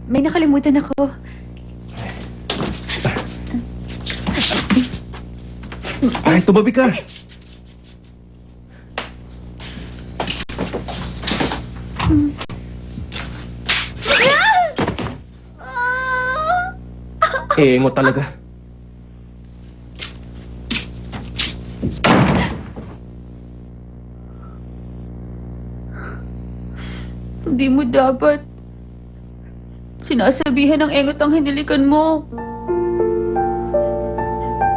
May nakalimutan ako. Ay, tumabi ka! Engot talaga. Hindi mo dapat. Sinasabihan ng engot ang hinilikan mo.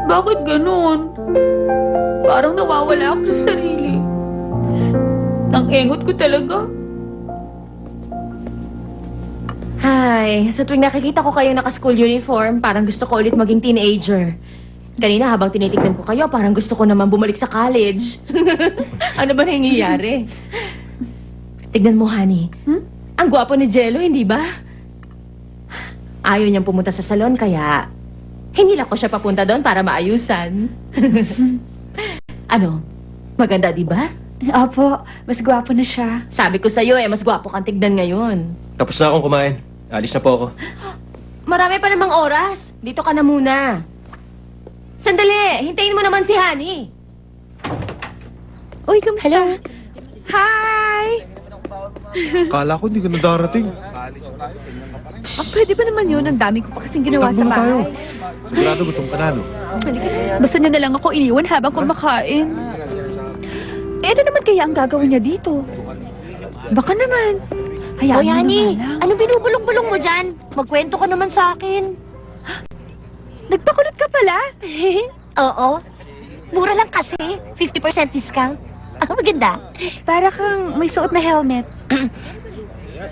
Bakit ganun? Parang nawawala ako sa sarili. Ang engot ko talaga. Hi, sa tuwing nakikita ko kayo naka-school uniform, parang gusto ko ulit maging teenager. Kanina habang tinitignan ko kayo, parang gusto ko naman bumalik sa college. Ano ba nangyayari? Tignan mo, honey. Ang gwapo ni Jello, hindi ba? Ayaw niyang pumunta sa salon, kaya hinila ko siya papunta doon para maayusan. Ano? Maganda, di ba? Opo, mas gwapo na siya. Sabi ko sa'yo mas gwapo kang tignan ngayon. Tapos na akong kumain. Alis na po ako. Marami pa namang oras. Dito ka na muna. Sandali, hintayin mo naman si Honey. Uy, kamusta? Hi! Kala ko hindi ka na darating. Pwede ba naman yun? Ang dami ko pa kasing ginawa Stop sa muna tayo. bahay. Sigurado gutom ka na, no? Halika na. Basta niya na lang ako iniwan habang kumakain. Ano naman kaya ang gagawin niya dito? Baka naman. Hayaan Hoy, mo Honey, na nga lang. ano binubulong-bulong mo dyan? Magkwento ka naman sa akin. Nagpakulot ka pala? Oo. Mura lang kasi. 50% discount. Ang maganda. Para kang may suot na helmet.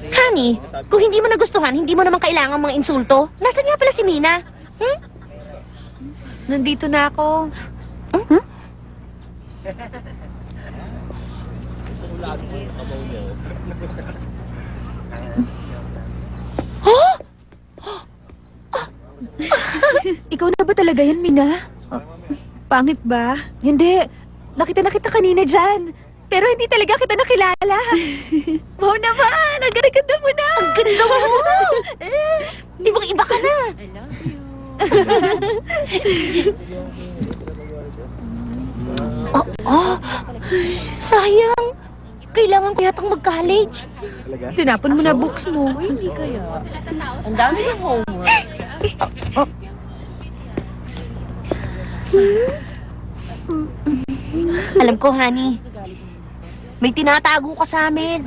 Honey, kung hindi mo nagustuhan, hindi mo naman kailangan mga insulto. Nasaan nga pala si Mina? Nandito na ako. Ikaw na ba talaga yan, Mina? Pangit ba? Hindi. Nakita na kita kanina dyan. Pero hindi talaga kita nakilala. Wow naman! Ang ganda mo na! Ang ganda mo! Ibang iba ka na. Sayang. Kailangan ko yatang mag-college. Tinapon mo na books mo. Ang dami ng homework. Alam ko, honey. May tinatago ka sa amin.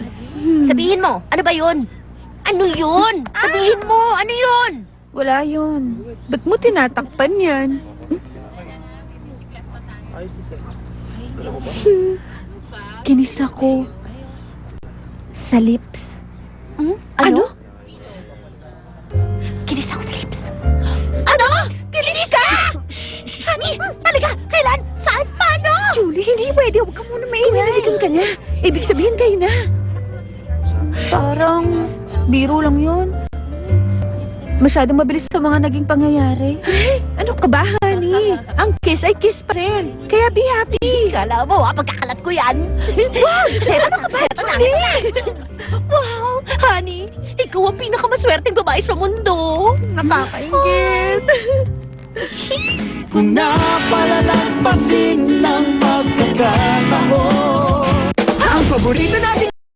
Sabihin mo, ano ba yun? Ano yun? Sabihin mo, ano yun? Wala yun. Ba't mo tinatakpan yan? Kinis ako. Sa lips. Ano? Kinis ako sa lips. Ano? Kinis ka? Honey, talaga? Kailan? Saan? Paano? Julie, hindi pwede. Huwag ka muna maingay. Nalikan ka niya. Ibig sabihin kayo na. Parang biro lang yun. Masyadong mabilis sa mga naging pangyayari. Ano ka ba, honey? Ang kiss ay kiss pa rin. Kaya be happy. Kala mo, pagkakalat ko yan. Wow! Ano ka ba? Ito na. Wow! Honey, ikaw ang pinakamaswerteng babae sa mundo. Nakakaingit. Kung napalalampasin ng pagkakataon. Ang paborito nating